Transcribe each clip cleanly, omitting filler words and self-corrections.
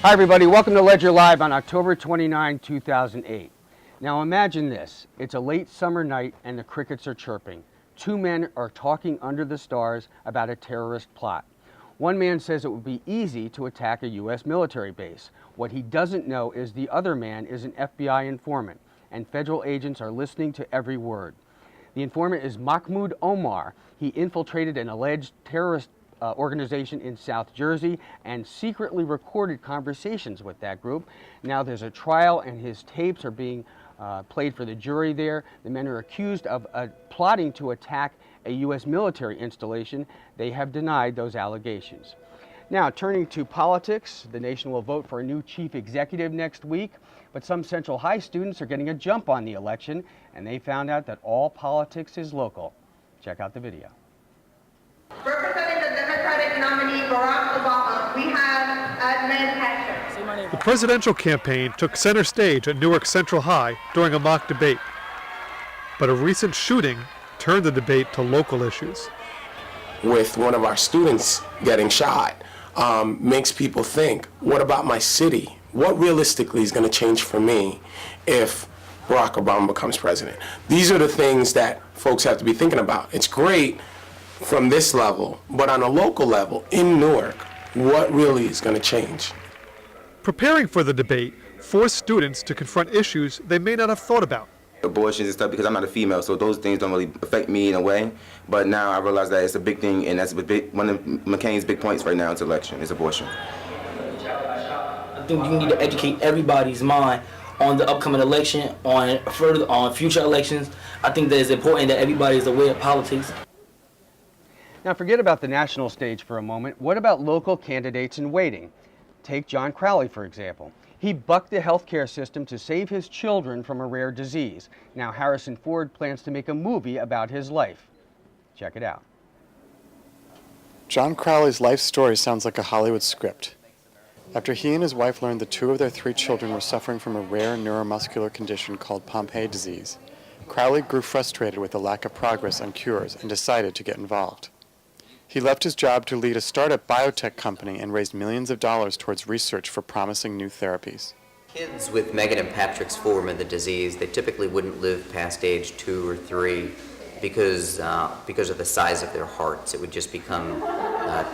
Hi everybody, welcome to Ledger Live on October 29, 2008. Now imagine this, it's a late summer night and the crickets are chirping. Two men are talking under the stars about a terrorist plot. One man says it would be easy to attack a U.S. military base. What he doesn't know is the other man is an FBI informant, and federal agents are listening to every word. The informant is Mahmoud Omar. He infiltrated an alleged terrorist organization in South Jersey and secretly recorded conversations with that group. Now there's a trial and his tapes are being played for the jury there. The men are accused of plotting to attack a U.S. military installation. They have denied those allegations. Now, turning to politics, the nation will vote for a new chief executive next week, but some Central High students are getting a jump on the election, and they found out that all politics is local. Check out the video. Representing the Democratic nominee Barack Obama, we have Admin Hector. The presidential campaign took center stage at Newark Central High during a mock debate. But a recent shooting turned the debate to local issues. With one of our students getting shot, makes people think, what about my city? What realistically is going to change for me if Barack Obama becomes president? These are the things that folks have to be thinking about. It's great from this level, but on a local level, in Newark, what really is going to change? Preparing for the debate forced students to confront issues they may not have thought about. Abortions and stuff, because I'm not a female, so those things don't really affect me in a way. But now I realize that it's a big thing, and that's one of McCain's big points right now in this election is abortion. I think you need to educate everybody's mind on the upcoming election, on future elections. I think that it's important that everybody is aware of politics. Now forget about the national stage for a moment. What about local candidates in waiting? Take John Crowley, for example. He bucked the healthcare system to save his children from a rare disease. Now Harrison Ford plans to make a movie about his life. Check it out. John Crowley's life story sounds like a Hollywood script. After he and his wife learned that 2 of their 3 children were suffering from a rare neuromuscular condition called Pompe disease, Crowley grew frustrated with the lack of progress on cures and decided to get involved. He left his job to lead a startup biotech company and raised millions of dollars towards research for promising new therapies. Kids with Megan and Patrick's form of the disease, they typically wouldn't live past age 2 or 3 because of the size of their hearts. It would just become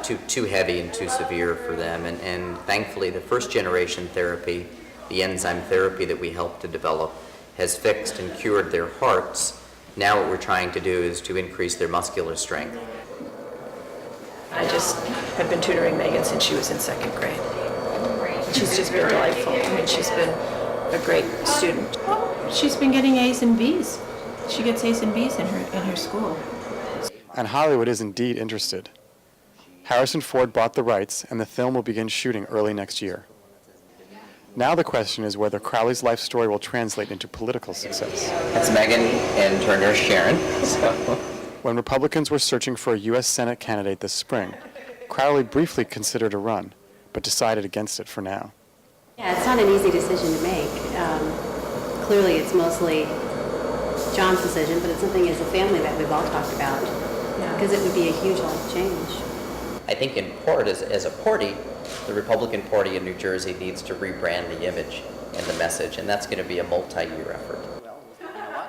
too heavy and too severe for them. And thankfully, the first generation therapy, the enzyme therapy that we helped to develop, has fixed and cured their hearts. Now what we're trying to do is to increase their muscular strength. I just have been tutoring Megan since she was in 2nd grade. She's just been delightful. I mean, she's been a great student. She's been getting A's and B's. She gets A's and B's in her school. And Hollywood is indeed interested. Harrison Ford bought the rights, and the film will begin shooting early next year. Now the question is whether Crowley's life story will translate into political success. That's Megan and her nurse Sharon. When Republicans were searching for a U.S. Senate candidate this spring, Crowley briefly considered a run, but decided against it for now. Yeah, it's not an easy decision to make. Clearly it's mostly John's decision, but it's something as a family that we've all talked about, because it would be a huge life change. I think in part, as a party, the Republican Party in New Jersey needs to rebrand the image and the message, and that's going to be a multi-year effort.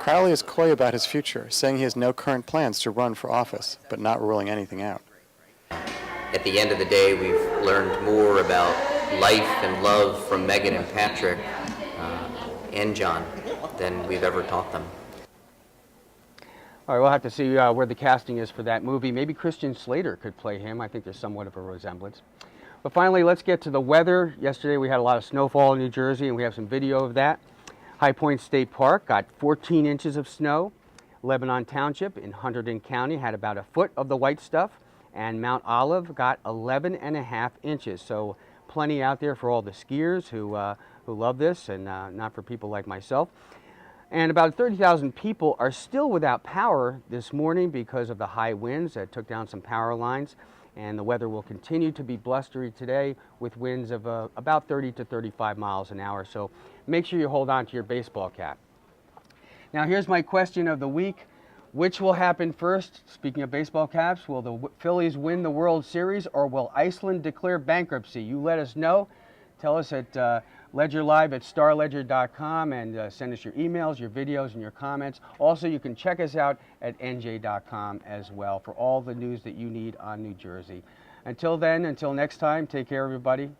Crowley is coy about his future, saying he has no current plans to run for office, but not ruling anything out. At the end of the day, we've learned more about life and love from Megan and Patrick and John than we've ever taught them. All right, we'll have to see where the casting is for that movie. Maybe Christian Slater could play him. I think there's somewhat of a resemblance. But finally, let's get to the weather. Yesterday we had a lot of snowfall in New Jersey, and we have some video of that. High Point State Park got 14 inches of snow. Lebanon Township in Hunterdon County had about 1 foot of the white stuff. And Mount Olive got 11.5 inches. So plenty out there for all the skiers who love this, and not for people like myself. And about 30,000 people are still without power this morning because of the high winds that took down some power lines. And the weather will continue to be blustery today with winds of about 30 to 35 miles an hour. So make sure you hold on to your baseball cap. Now here's my question of the week. Which will happen first? Speaking of baseball caps, will the Phillies win the World Series or will Iceland declare bankruptcy? You let us know. tell us at ledgerlive@starledger.com and send us your emails, your videos, and your comments. Also, you can check us out at NJ.com as well for all the news that you need on New Jersey. Until then, until next time, take care, everybody.